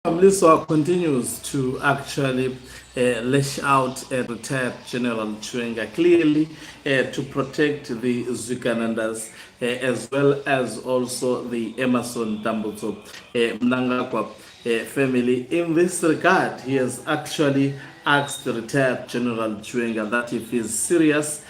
Mliswa continues to actually lash out retired General Chiwenga clearly to protect the Zukanandas as well as also the Emerson Dambuzo Mnangagwa family. In this regard, he has actually asked the retired General Chiwenga that if he's serious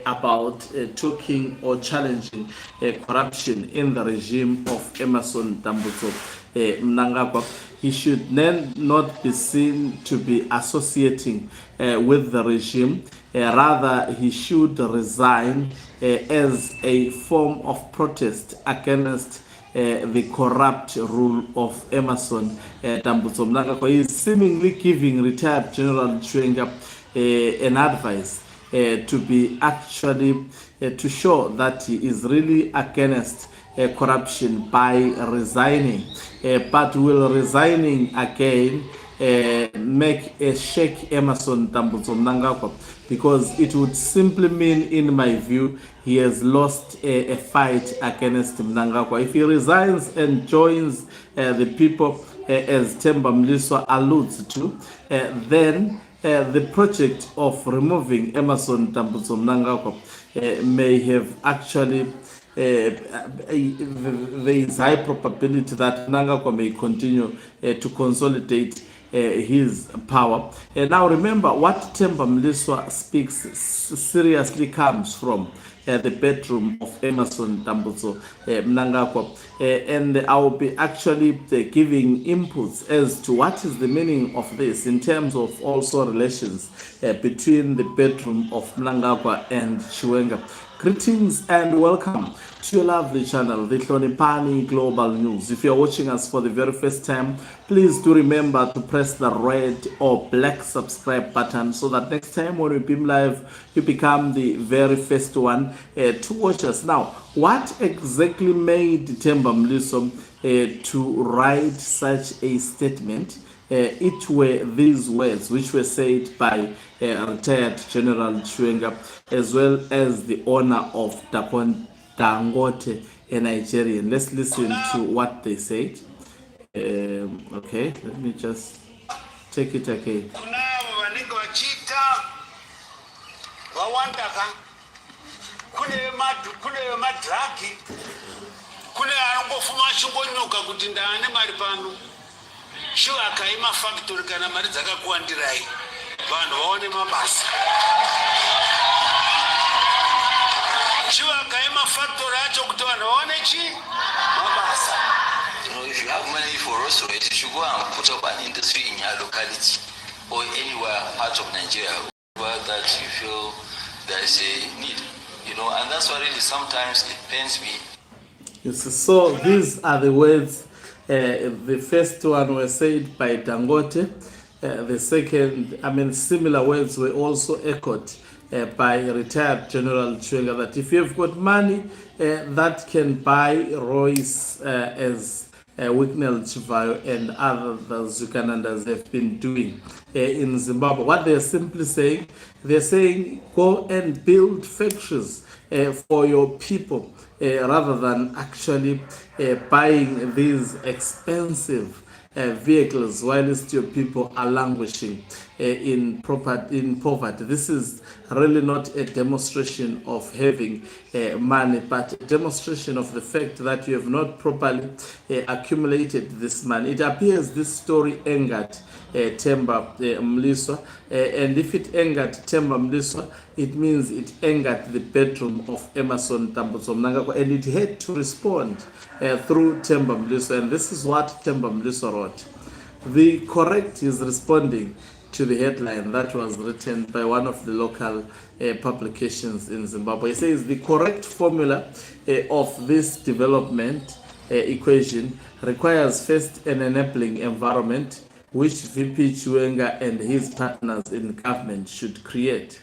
about talking or challenging corruption in the regime of Emerson Dambuzo Mnangagwa, he should then not be seen to be associating with the regime. Rather, he should resign as a form of protest against the corrupt rule of Emerson Dambudzo Mnangagwa. He is seemingly giving retired General Chiwenga an advice to be actually to show that he is really against corruption by resigning, but will resigning again make a shake Emerson Dambudzo Mnangagwa, because it would simply mean, in my view, he has lost a fight against Mnangagwa. If he resigns and joins the people, as Temba Mliswa alludes to, then the project of removing Emerson Dambudzo Mnangagwa may have actually there is high probability that Mnangagwa may continue to consolidate his power. Now remember, what Temba Mliswa speaks seriously comes from the bedroom of Emerson Dambudzo Mnangagwa, and I will be actually giving inputs as to what is the meaning of this in terms of also relations between the bedroom of Mnangagwa and Chiwenga. Greetings and welcome to your lovely channel, the Hlonipani Global News. If you're watching us for the very first time, please do remember to press the red or black subscribe button so that next time when we beam live, you become the very first one to watch us. Now, what exactly made Temba Mliswa to write such a statement? It were these words which were said by retired General Chiwenga, as well as the owner of Dangote, a Nigerian. Let's listen to what they said. Okay, let me just take it again. Shuwa kaima factory kana mari dzakakuwandirai vanhu vaone mabasa. Shuwa kaima factory acho kuti vanhu vaone chi mabasa. If you have money for us, it should go and put up an industry in your locality or anywhere part of Nigeria where that you feel there is a need, and that's why really sometimes it pains me. Yes, so these are the words. The first one was said by Dangote. The second, similar words were also echoed by retired General Chiwenga, that if you've got money that can buy Royce as Wicknell Chivayo and other Zukanandas have been doing in Zimbabwe, what they're simply saying, they're saying go and build factories for your people, rather than actually buying these expensive vehicles whilst your people are languishing in poverty. This is really not a demonstration of having money, but a demonstration of the fact that you have not properly accumulated this money. It appears this story angered Temba Mliswa, and if it angered Temba Mliswa, it means it angered the bedroom of Emerson Dambudzo Mnangagwa, and it had to respond through Temba Mliswa. And this is what Temba Mliswa wrote. The correct is responding to the headline that was written by one of the local publications in Zimbabwe. It says the correct formula of this development equation requires first an enabling environment which VP Chiwenga and his partners in government should create.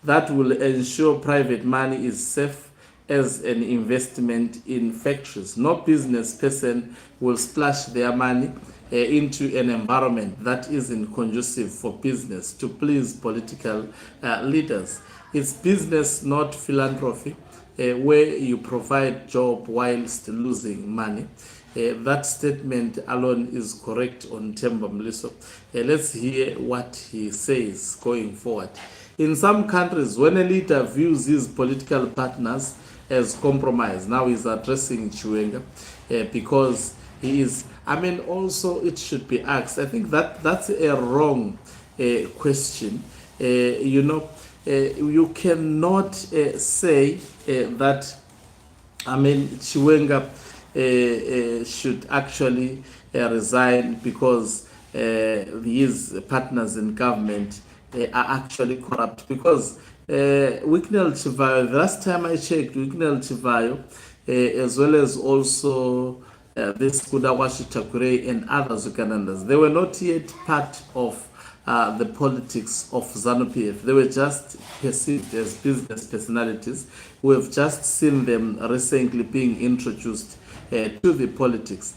That will ensure private money is safe as an investment in factories. No business person will splash their money into an environment that isn't conducive for business to please political leaders. It's business, not philanthropy, where you provide job whilst losing money. that statement alone is correct on Temba Mliswa. Let's hear what he says going forward. In some countries, when a leader views his political partners as compromise, now he's addressing Chiwenga, because he is, I mean, also it should be asked. I think that's a wrong question. You cannot say that, I mean, Chiwenga should actually resign because his partners in government are actually corrupt. Because Wicknell Chivayo, the last time I checked, Wicknell Chivayo, as well as also this Kudawashi Takure and other Ugandans, they were not yet part of the politics of ZANU-PF. They were just perceived as business personalities. We have just seen them recently being introduced to the politics.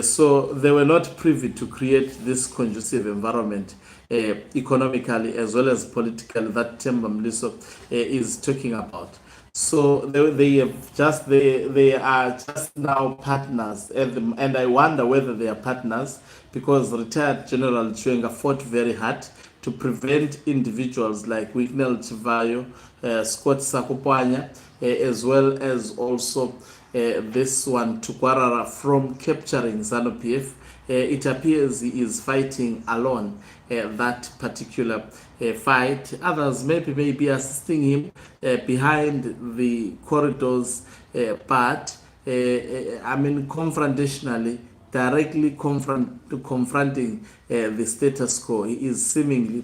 So they were not privy to create this conducive environment economically as well as politically that Temba Mliswa is talking about. So they are just now partners, and I wonder whether they are partners because retired General Chiwenga fought very hard to prevent individuals like Wicknell Chivayo, Scott Sakupanya, as well as also this one Tukwarara from capturing ZANU-PF. It appears he is fighting alone that particular fight. Others may be assisting him behind the corridors, but I mean, confrontationally, directly confronting the status quo. He is seemingly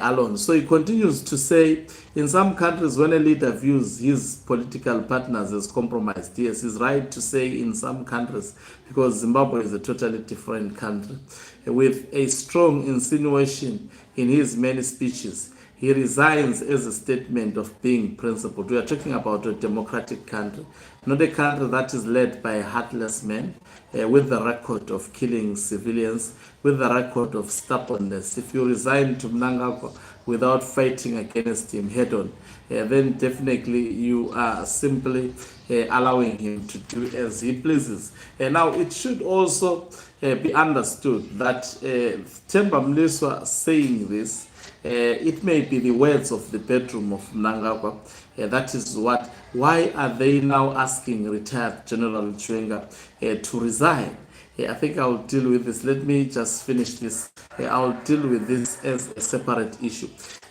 alone. So he continues to say, in some countries, when a leader views his political partners as compromised, yes, he's right to say in some countries, because Zimbabwe is a totally different country, with a strong insinuation in his many speeches. He resigns as a statement of being principled. We are talking about a democratic country, not a country that is led by a heartless man with the record of killing civilians, with the record of stubbornness. If you resign to Mnangagwa without fighting against him head on, then definitely you are simply allowing him to do as he pleases. Now, it should also be understood that Temba Mliswa saying this, it may be the words of the bedroom of Mnangagwa. That is what. Why are they now asking retired General Chiwenga to resign? I think I'll deal with this. Let me just finish this. I'll deal with this as a separate issue.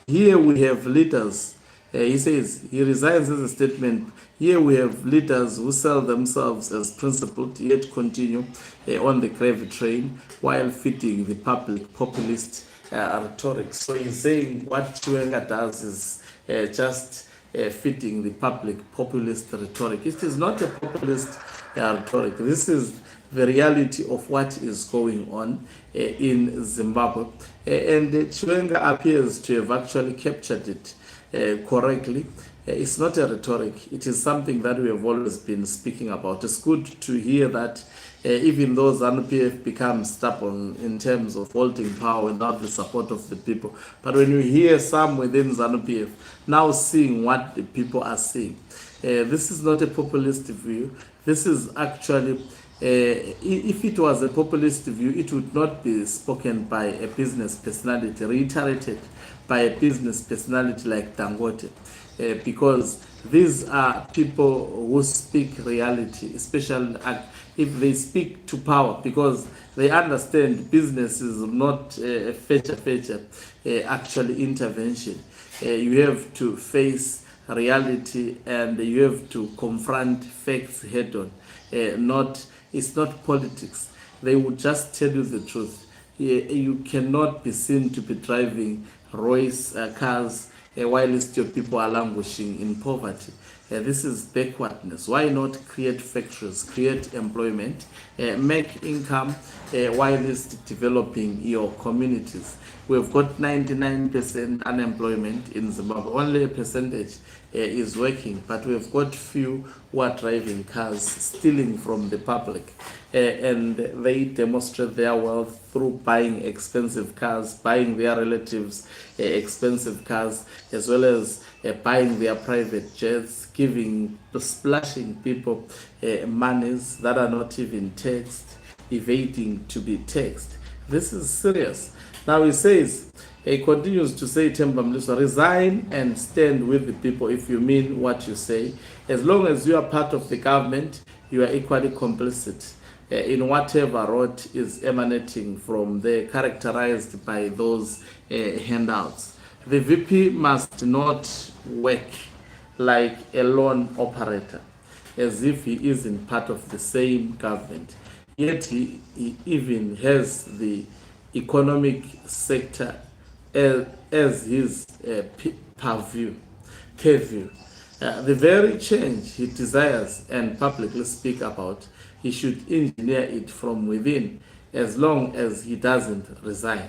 Here we have leaders. He says he resigns as a statement. Here we have leaders who sell themselves as principled, yet continue on the gravy train while feeding the public populist rhetoric. So he's saying what Chiwenga does is just feeding the public populist rhetoric. It is not a populist rhetoric. This is the reality of what is going on in Zimbabwe. And Chiwenga appears to have actually captured it correctly. It's not a rhetoric. It is something that we have always been speaking about. It's good to hear that even though ZANU-PF becomes stubborn in terms of holding power without the support of the people, but when you hear some within ZANU-PF now seeing what the people are seeing, this is not a populist view. This is actually, if it was a populist view, it would not be spoken by a business personality, reiterated by a business personality like Dangote. Because these are people who speak reality, especially if they speak to power, because they understand business is not a feature actually intervention. You have to face reality and you have to confront facts head on. It's not politics. They would just tell you the truth. You cannot be seen to be driving Rolls cars whilst your people are languishing in poverty. This is backwardness. Why not create factories, create employment, make income whilst developing your communities? We've got 99% unemployment in Zimbabwe. Only a percentage is working, but we've got few who are driving cars, stealing from the public, and they demonstrate their wealth through buying expensive cars, buying their relatives expensive cars, as well as buying their private jets, splashing people monies that are not even taxed, evading to be taxed. This is serious. Now he continues to say, Temba Mliswa, resign and stand with the people if you mean what you say. As long as you are part of the government, you are equally complicit in whatever rot is emanating from there, characterized by those handouts. The VP must not work like a loan operator, as if he isn't part of the same government. Yet he even has the economic sector as his purview. The very change he desires and publicly speak about, he should engineer it from within, as long as he doesn't resign.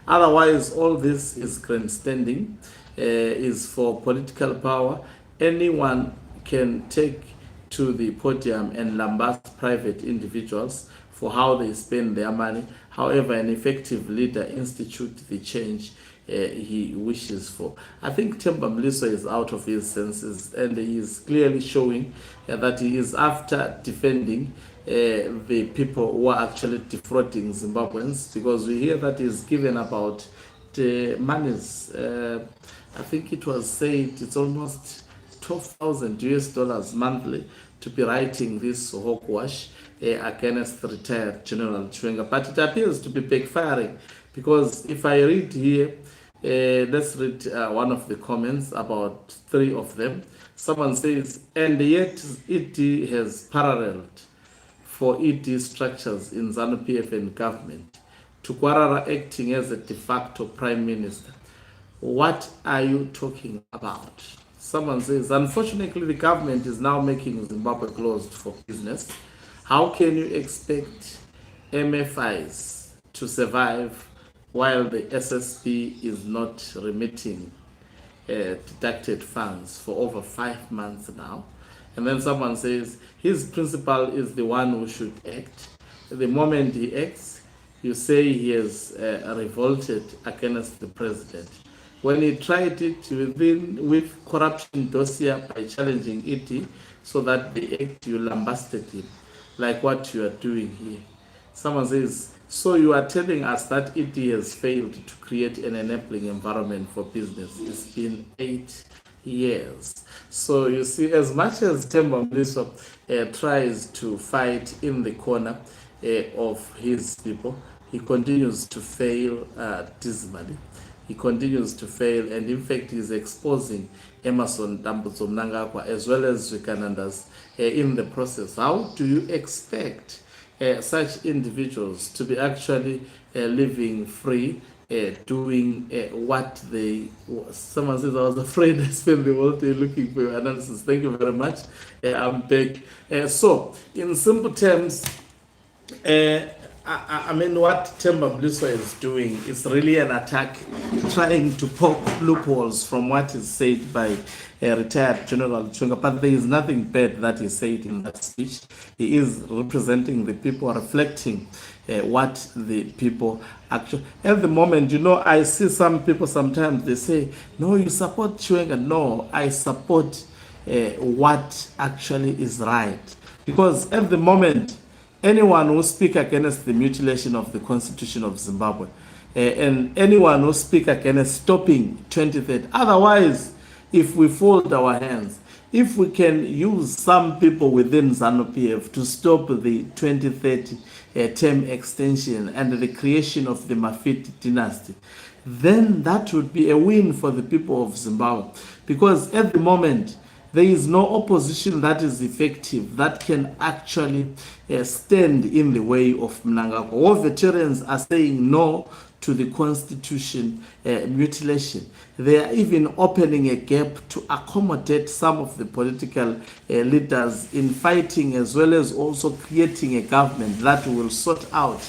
Otherwise, all this is grandstanding, is for political power. Anyone can take to the podium and lambast private individuals for how they spend their money. However, an effective leader institutes the change he wishes for. I think Temba Mliswa is out of his senses, and he is clearly showing that he is after defending the people who are actually defrauding Zimbabweans, because we hear that he's given about the monies. I think it was said it's almost $12,000 monthly to be writing this hogwash against retired General Chiwenga. But it appears to be backfiring, because if I read here, let's read one of the comments, about 3 of them. Someone says, and yet it has paralleled for ED structures in ZANU-PF and government, to Kwarara acting as a de facto prime minister. What are you talking about? Someone says, unfortunately, the government is now making Zimbabwe closed for business. How can you expect MFIs to survive while the SSP is not remitting deducted funds for over 5 months now? And then someone says, his principal is the one who should act. The moment he acts, you say he has revolted against the president. When he tried it with corruption dossier by challenging it, so that the act, you lambasted him, like what you are doing here. Someone says, so you are telling us that it has failed to create an enabling environment for business. It's been 8 years. So you see, as much as Temba Mliswa tries to fight in the corner of his people, he continues to fail dismally. He continues to fail, and in fact, he's exposing Emerson Dambudzo Mnangagwa as well as Zikanandas in the process. How do you expect such individuals to be actually living free, doing what they... Someone says, I was afraid I spent the whole day looking for your analysis. Thank you very much. I'm back. So, in simple terms, I mean, what Temba Mliswa is doing is really an attack, trying to poke loopholes from what is said by retired General Chiwenga. But there is nothing bad that he said in that speech. He is representing the people, reflecting what the people actually... At the moment, you know, I see some people sometimes, they say, no, you support Chiwenga. No, I support what actually is right. Because at the moment, anyone who speaks against the mutilation of the Constitution of Zimbabwe, and anyone who speaks against stopping 2030, otherwise, if we fold our hands, if we can use some people within ZANU-PF to stop the 2030 term extension and the creation of the Mafiti dynasty, then that would be a win for the people of Zimbabwe. Because at the moment, there is no opposition that is effective, that can actually stand in the way of Mnangagwa. All veterans are saying no to the constitution mutilation. They are even opening a gap to accommodate some of the political leaders in fighting, as well as also creating a government that will sort out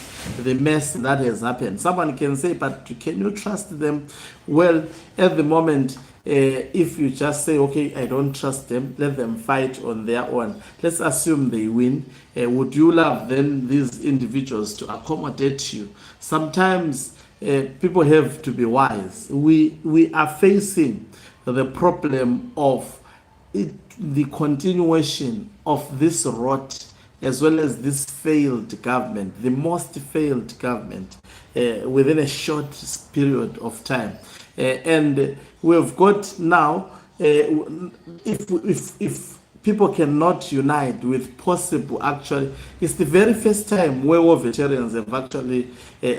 the mess that has happened. Someone can say, but can you trust them? Well, at the moment, if you just say, okay, I don't trust them, let them fight on their own. Let's assume they win. Would you love then these individuals to accommodate you? Sometimes people have to be wise. We are facing the problem of the continuation of this rot, as well as this failed government, the most failed government within a short period of time. And we've got now, if people cannot unite with possible, actually, it's the very first time where war veterans have actually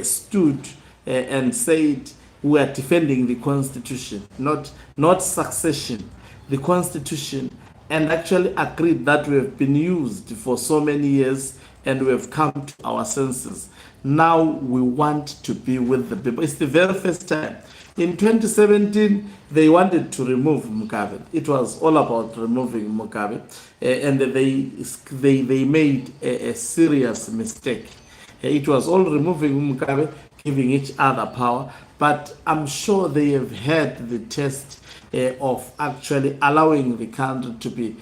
stood and said, we are defending the Constitution, not succession, the Constitution, and actually agreed that we have been used for so many years and we have come to our senses. Now we want to be with the people. It's the very first time. In 2017, they wanted to remove Mugabe. It was all about removing Mugabe, and they made a serious mistake. It was all removing Mugabe, giving each other power, but I'm sure they have had the test of actually allowing the country to be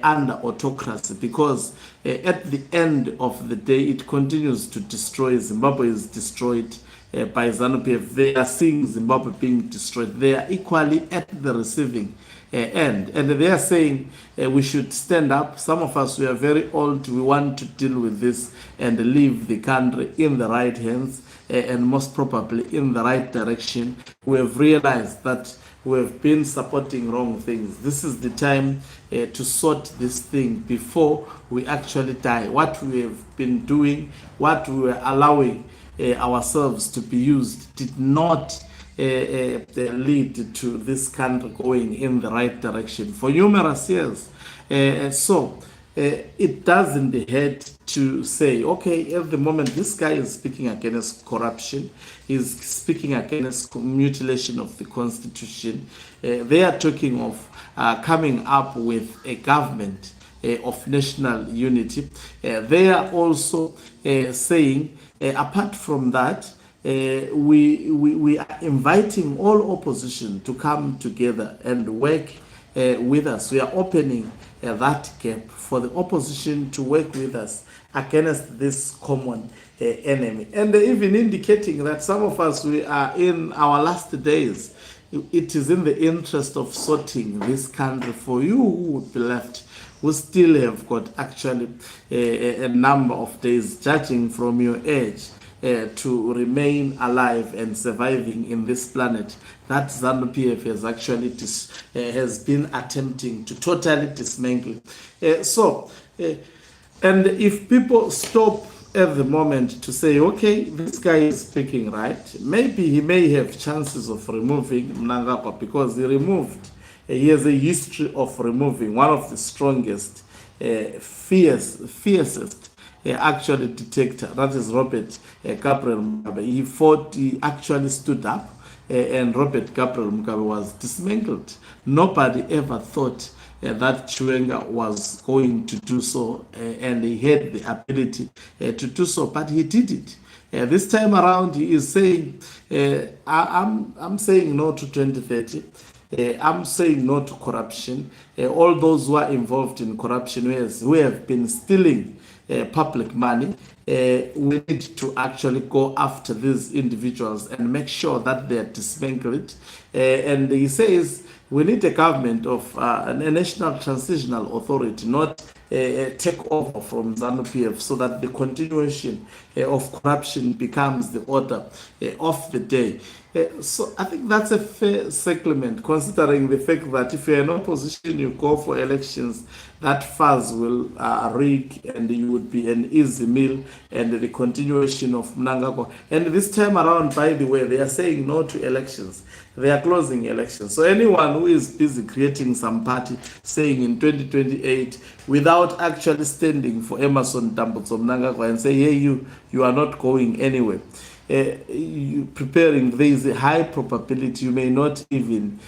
under autocracy, because at the end of the day, it continues to destroy. Zimbabwe is destroyed by ZANU-PF. They are seeing Zimbabwe being destroyed. They are equally at the receiving end, and they are saying we should stand up. Some of us, we are very old, we want to deal with this and leave the country in the right hands, and most probably in the right direction. We have realized that we have been supporting wrong things. This is the time to sort this thing before we actually die. What we have been doing, what we were allowing ourselves to be used, did not lead to this country going in the right direction for numerous years. So it doesn't hurt to say, okay, at the moment, this guy is speaking against corruption, he's speaking against mutilation of the Constitution. They are talking of coming up with a government of national unity. They are also saying, apart from that, we are inviting all opposition to come together and work with us. We are opening that gap for the opposition to work with us against this common enemy. And even indicating that some of us, we are in our last days. It is in the interest of sorting this country for you who would be left. We still have got actually a number of days, judging from your age, to remain alive and surviving in this planet that ZANU-PF has actually has been attempting to totally dismantle. And if people stop at the moment to say, okay, this guy is speaking right, maybe he may have chances of removing Mnangagwa, because he has a history of removing one of the strongest, fiercest actually dictator, that is Robert Gabriel Mugabe. He actually stood up, and Robert Gabriel Mugabe was dismantled. Nobody ever thought that Chiwenga was going to do so, and he had the ability to do so, but he did it. This time around, he is saying, I'm saying no to 2030. I'm saying no to corruption. All those who are involved in corruption, who have been stealing public money, we need to actually go after these individuals and make sure that they are dismantled. And he says we need a government of a national transitional authority, not take over from ZANU-PF, so that the continuation of corruption becomes the order of the day. So I think that's a fair settlement, considering the fact that if you're in opposition, you go for elections, that fuzz will rig, and you would be an easy meal, and the continuation of Mnangagwa. And this time around, by the way, they are saying no to elections. They are closing elections. So anyone who is busy creating some party, saying in 2028, without actually standing for Emerson Dambudzo Mnangagwa and say, hey, you are not going anywhere. preparing, there is a high probability you may not even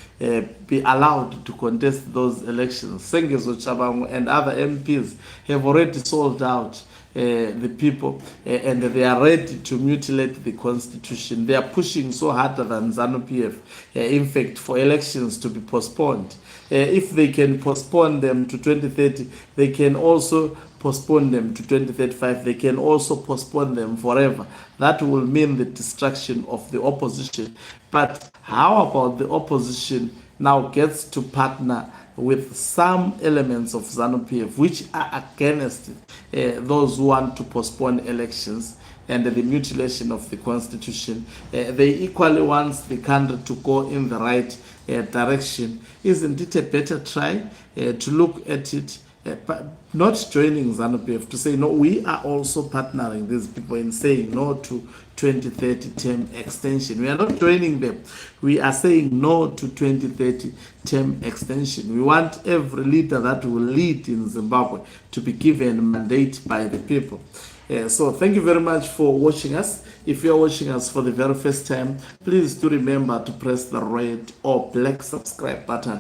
be allowed to contest those elections. Sengezo Chabangu and other MPs have already sold out the people, and they are ready to mutilate the constitution. They are pushing so harder than ZANU-PF, in fact, for elections to be postponed. If they can postpone them to 2030, they can also postpone them to 2035. They can also postpone them forever. That will mean the destruction of the opposition. But how about the opposition now gets to partner with some elements of ZANU-PF which are against those who want to postpone elections and the mutilation of the constitution? They equally want the country to go in the right direction. Isn't it a better try to look at it, not joining ZANU-PF, to say, no, we are also partnering these people in saying no to 2030 term extension. We are not joining them. We are saying no to 2030 term extension. We want every leader that will lead in Zimbabwe to be given a mandate by the people. So thank you very much for watching us. If you are watching us for the very first time, please do remember to press the red or black subscribe button